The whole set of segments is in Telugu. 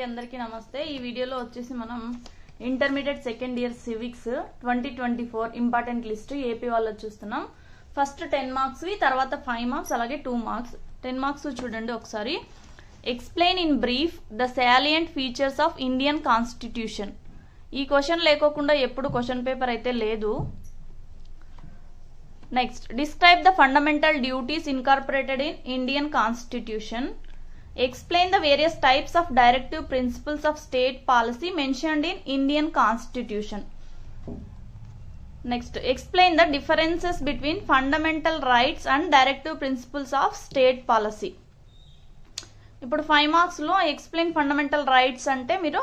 అందరికీ నమస్తే। ఈ వీడియోలో వచ్చేసి మనం intermediate second year civics 2024 important list AP వాళ్ళది చూస్తున్నాం। ఫస్ట్ 10 మార్క్స్ వి, తర్వాత 5 మార్క్స్, అలాగే 2 మార్క్స్। 10 మార్క్స్ చూడండి ఒకసారి। Explain in brief the salient features of Indian constitution. ఈ క్వశ్చన్ లేకోకుండా ఎప్పుడు క్వశ్చన్ పేపర్ అయితే లేదు। Next, describe the fundamental duties incorporated in Indian constitution. Explain the various types of directive principles of state policy mentioned in Indian Constitution. Next, explain the differences between fundamental rights and directive principles of state policy. ఇప్పుడు 5 మార్క్స్ లో ఎక్స్ప్లెయిన్ ఫండమెంటల్ రైట్స్ అంటే మీరు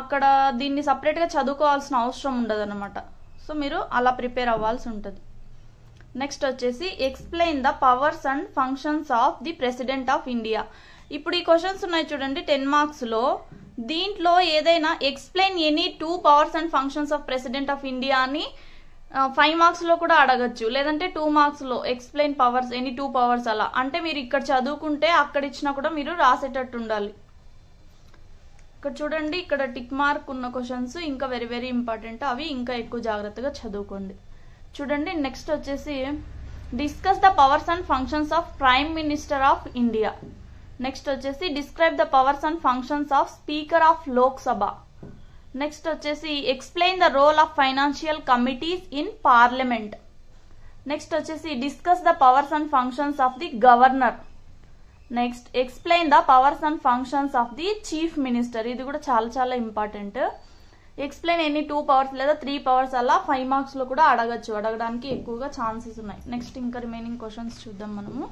అక్కడ దీన్ని సపరేట్ గా చదువుకోవాల్సిన అవసరం ఉండదు అన్నమాట। సో మీరు అలా ప్రిపేర్ అవ్వాల్సి ఉంటుంది। నెక్స్ట్ వచ్చేసి explain the powers and functions of the president of India. ఇప్పుడు ఈ క్వశ్చన్స్ ఉన్నాయి చూడండి 10 మార్క్స్ లో। దీంట్లో ఏదైనా explain any 2 powers and functions of president of India అని 5 మార్క్స్ లో కూడా అడగచ్చు, లేదంటే 2 మార్క్స్ లో ఎక్స్ప్లెయిన్ పవర్స్ ఎనీ 2 పవర్స్ అలా అంటే మీరు ఇక్కడ చదువుకుంటే అక్కడ ఇచ్చినా కూడా మీరు రాసేటట్టు ఉండాలి। ఇక్కడ చూడండి, ఇక్కడ టిక్ మార్క్ ఉన్న క్వశ్చన్స్ ఇంకా వెరీ వెరీ ఇంపార్టెంట్, అవి ఇంకా ఎక్కువ జాగ్రత్తగా చదువుకోండి। చూడండి నెక్స్ట్ వచ్చేసి discuss the powers and functions of prime minister of India. Next వచ్చేసి describe the powers and functions of speaker of Lok Sabha. Next వచ్చేసి explain the role of financial committees in parliament. Next వచ్చేసి discuss the powers and functions of the governor. Next explain the powers and functions of the chief minister. ఇది కూడా చాలా చాలా ఇంపార్టెంట్। ఎక్స్ప్లెయిన్ ఎనీ 2 పవర్స్ లేదా 3 పవర్స్ అలా 5 మార్క్స్ లో కూడా అడగచ్చు, అడగడానికి ఎక్కువగా ఛాన్సెస్ ఉన్నాయి। నెక్స్ట్ ఇంకా రిమైనింగ్ క్వశ్చన్స్ చూద్దాం మనము।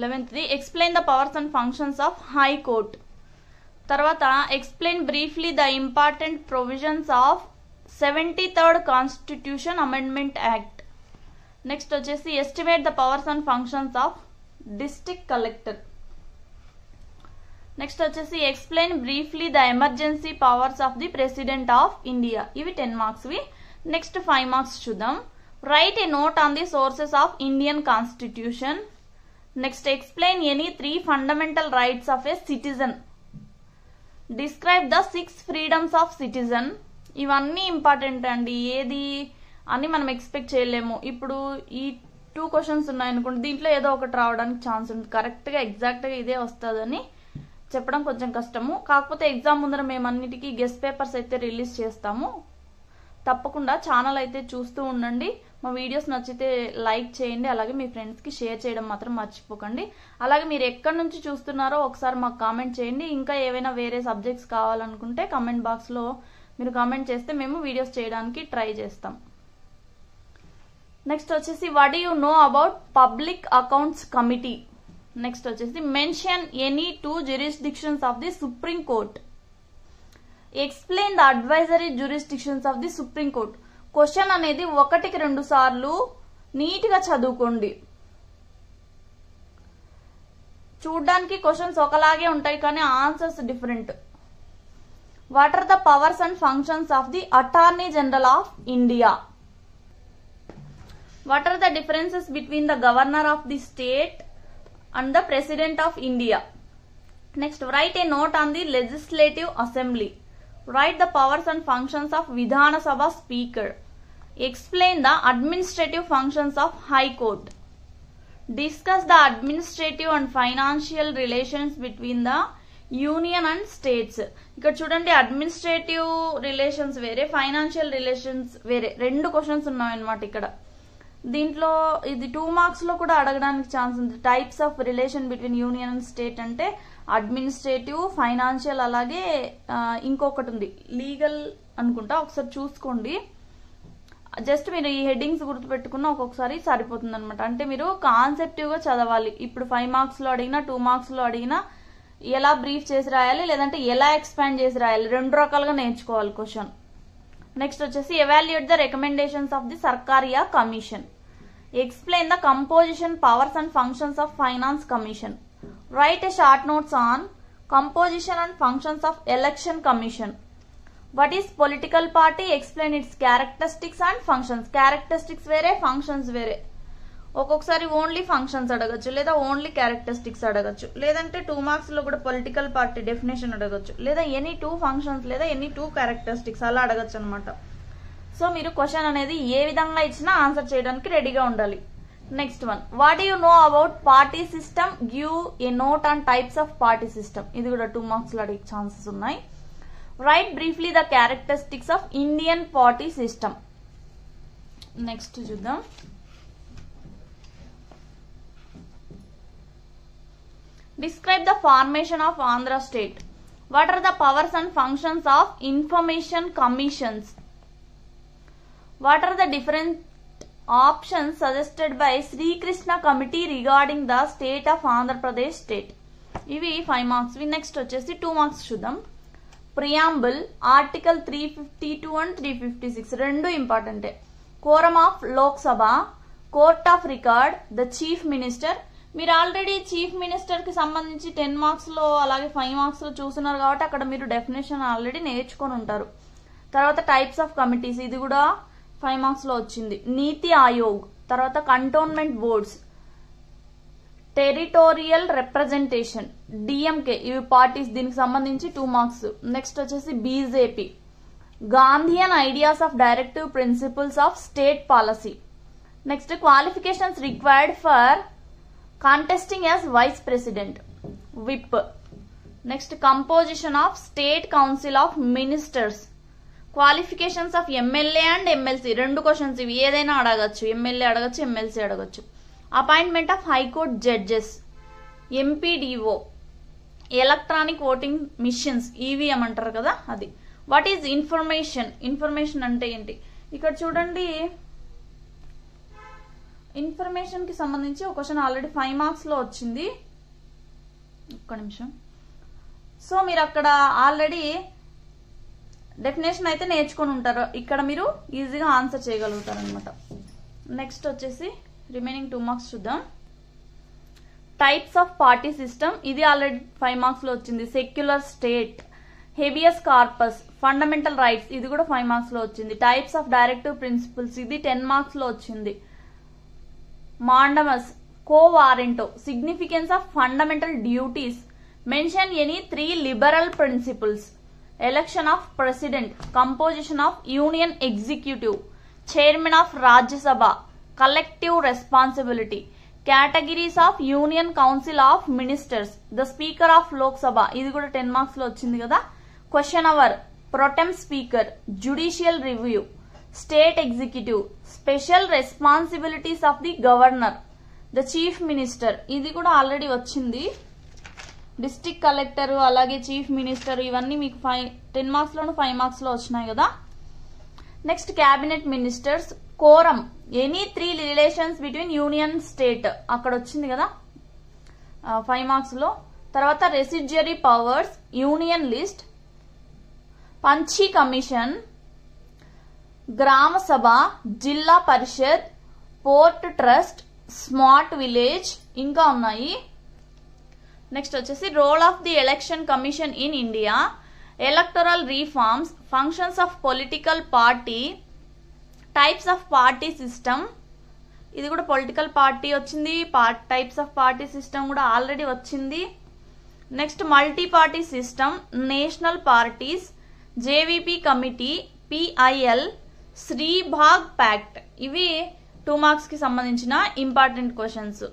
11th explain the powers and functions of high court. తర్వాత explain briefly the important provisions of 73rd constitution amendment act. Next వచ్చేసి estimate the powers and functions of district collector. Next వచ్చేసి explain briefly the emergency powers of the president of India. ఇవి 10 మార్క్స్ వి। నెక్స్ట్ 5 మార్క్స్ చూద్దాం। Write a note on the sources of Indian constitution. Next explain any 3 fundamental rights of A citizen. Describe the 6 freedoms of citizen. ఇవన్నీ ఇంపార్టెంట్ అండి, ఏది అని మనం ఎక్స్పెక్ట్ చేయలేము। ఇప్పుడు ఈ 2 క్వశ్చన్స్ ఉన్నాయనుకోండి, దీంట్లో ఏదో ఒకటి రావడానికి ఛాన్స్ ఉంది, కరెక్ట్ గా ఎగ్జాక్ట్ గా ఇదే వస్తుందని చెప్పడం కొంచెం కష్టము। కాకపోతే ఎగ్జామ్ ముందర మేము అన్నిటికీ గెస్ట్ పేపర్స్ అయితే రిలీజ్ చేస్తాము, తప్పకుండా ఛానల్ అయితే చూస్తూ ఉండండి। మా వీడియోస్ నచ్చితే లైక్ చేయండి, అలాగే మీ ఫ్రెండ్స్ కి షేర్ చేయడం మాత్రం మర్చిపోకండి। అలాగే మీరు ఎక్కడి నుంచి చూస్తున్నారో ఒకసారి మాకు కామెంట్ చేయండి। ఇంకా ఏవైనా వేరే సబ్జెక్ట్స్ కావాలనుకుంటే కామెంట్ బాక్స్ లో మీరు కామెంట్ చేస్తే మేము వీడియోస్ చేయడానికి ట్రై చేస్తాం। నెక్స్ట్ వచ్చేసి what do you know about public accounts committee. Next వచ్చేసి mention any 2 jurisdictions of the supreme court. Explain the advisory jurisdictions of the supreme court. Question అనేది 1కి 2 సార్లు నీట్ గా చదువుకోండి। చూడ్డానికి క్వశ్చన్స్ ఒకలాగే ఉంటాయి కానీ answers different. What are the powers and functions of the attorney general of India? What are the differences between the governor of the state and the president of India? Next, write a note on the legislative assembly. Write the powers and functions of Vidhana Sabha speaker. Explain the administrative functions of High Court. Discuss the administrative and financial relations between the union and states. ఇక్కడ చూడండి, అడ్మినిస్ట్రేటివ్ రిలేషన్స్ వేరే, ఫైనాన్షియల్ రిలేషన్స్ వేరే, 2 క్వశ్చన్స్ ఉన్నాయన్నమాట ఇక్కడ। దీంట్లో ఇది 2 మార్క్స్ లో కూడా అడగడానికి ఛాన్స్ ఉంది। Types of relation between union and state అంటే అడ్మినిస్ట్రేటివ్, ఫైనాన్షియల్, అలాగే ఇంకొకటి ఉంది లీగల్ అనుకుంటా, ఒకసారి చూసుకోండి। జస్ట్ మీరు ఈ హెడ్డింగ్స్ గుర్తుపెట్టుకున్న ఒక్కొక్కసారి సరిపోతుంది అనమాట। అంటే మీరు కాన్సెప్టివ్ గా చదవాలి। ఇప్పుడు 5 మార్క్స్ లో అడిగినా 2 మార్క్స్ లో అడిగినా ఎలా బ్రీఫ్ చేసి రాయాలి, లేదంటే ఎలా ఎక్స్పాండ్ చేసి రాయాలి, 2 రకాలుగా నేర్చుకోవాలి క్వశ్చన్। నెక్స్ట్ వచ్చేసి evaluate the recommendations of the Sarkaria commission. Explain the composition, powers and functions of finance commission. Right a short notes on composition and functions of election commission. What is political party? Explain it's characteristics and functions. Characteristics వేరే, ఫంక్షన్స్ వేరే। ఒక్కొక్కసారి ఓన్లీ ఫంక్షన్స్ అడగచ్చు, లేదా ఓన్లీ క్యారెక్టరిస్టిక్స్ అడగచ్చు, లేదంటే 2 మార్క్స్ లో కూడా పొలిటికల్ పార్టీ డెఫినేషన్ అడగచ్చు, లేదా ఎనీ 2 ఫంక్షన్స్ లేదా ఎనీ 2 క్యారెక్టరిస్టిక్స్ అలా అడగచ్చు అనమాట. సో మీరు క్వశ్చన్ అనేది ఏ విధంగా ఇచ్చినా ఆన్సర్ చేయడానికి రెడీగా ఉండాలి. Next one, what do you know about party system, give a note on types of party system. ఇది కూడా 2 మార్క్స్ లో అడిగే ఛాన్సెస్ ఉన్నాయి. Right briefly the characteristics of Indian party system. Next చూద్దాం. Describe the formation of Andhra state. What are the powers and functions of information commissions? What are the different options suggested by Sri Krishna committee regarding the state of Andhra Pradesh state? ఇవి 5 మార్క్స్. నెక్స్ట్ వచ్చేసి 2 మార్క్స్ చూద్దాం. ప్రియాంబుల్, ఆర్టికల్ 352 అండ్ 356 రెండు ఇంపార్టెంటే. Quorum of Lok Sabha, court of record, the chief minister. మీరు ఆల్రెడీ చీఫ్ మినిస్టర్ కి సంబంధించి 10 మార్క్స్ లో అలాగే 5 మార్క్స్ లో చూస్తున్నారు కాబట్టి అక్కడ మీరు డెఫినేషన్ ఆల్రెడీ నేర్చుకొని ఉంటారు. తర్వాత టైప్స్ ఆఫ్ కమిటీస్, ఇది కూడా 5 మార్క్స్ లో వచ్చింది. నీతి ఆయోగ్, తర్వాత cantonment boards, territorial representation, DMK, ఇవి పార్టీస్, దీనికి సంబంధించి 2 మార్క్స్. నెక్స్ట్ వచ్చేసి BJP, Gandhian ideas of directive principles of state policy. Next qualifications required for contesting as vice president, whip. Next, composition of state council of ministers, qualifications of MLA and MLC. రెండు క్వశ్చన్స్ ఇవి, ఏదైనా అడగచ్చు, MLA అడగచ్చు, MLC అడగచ్చు. Appointment of high court judges, MPDO, electronic voting machines, EVM అంటారు కదా అది. What is information? ఇన్ఫర్మేషన్ అంటే ఏంటి? ఇక్కడ చూడండి, ఇన్ఫర్మేషన్ కి సంబంధించి ఒక క్వశ్చన్ ఆల్రెడీ 5 మార్క్స్ లో వచ్చింది. ఒక్క నిమిషం. సో మీరు అక్కడ ఆల్రెడీ డెఫినేషన్ అయితే నేర్చుకుని ఉంటారు, ఇక్కడ మీరు ఈజీగా ఆన్సర్ చేయగలుగుతారు అనమాట. నెక్స్ట్ వచ్చేసి రిమైనింగ్ 2 మార్క్స్ చూద్దాం. టైప్స్ ఆఫ్ పార్టీ సిస్టమ్, ఇది ఆల్రెడీ 5 మార్క్స్ లో వచ్చింది. Secular state, habeas corpus, fundamental rights, ఇది కూడా 5 మార్క్స్ లో వచ్చింది. టైప్స్ ఆఫ్ డైరెక్టివ్ ప్రిన్సిపల్స్, ఇది 10 మార్క్స్ లో వచ్చింది. Mandamus, quo warranto, significance of fundamental duties, mention any 3 liberal principles, election of president, composition of union executive, chairman of Rajya Sabha, collective responsibility, categories of union council of ministers, the speaker of Lok Sabha, ఇది కూడా 10 మార్క్స్ లో వచ్చింది కదా. Question hour, pro tem speaker, judicial review, state executive, special responsibilities of the governor, the chief minister, ఇది కూడా ఆల్రెడీ వచ్చింది. డిస్ట్రిక్ట్ కలెక్టర్, అలాగే చీఫ్ మినిస్టర్, ఇవన్నీ మీకు 10 మార్క్స్ లోను 5 మార్క్స్ లో వచ్చినాయి కదా. Next cabinet ministers, quorum, any 3 relations between union state, అక్కడ వచ్చింది కదా 5 మార్క్స్ లో. తర్వాత residuary powers, union list, Punchhi commission, gram sabha, zilla parishad, port trust, smart village, ఇంకా ఉన్నాయి. నెక్స్ట్ వచ్చేసి role of the election commission in India, electoral reforms, functions of political party, types of party system, ఇది కూడా పొలిటికల్ పార్టీ వచ్చింది. టైప్స్ ఆఫ్ పార్టీ సిస్టమ్ కూడా ఆల్రెడీ వచ్చింది. Next multi party system, national parties, JVP committee, PIL, Sribagh pact, ఇవి 2 మార్క్స్ కి సంబంధించిన important questions.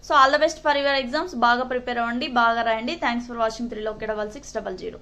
So all the best for your exams. బాగా ప్రిపేర్ అవ్వండి, బాగా రాయండి. Thanks for watching 3 6 6 0.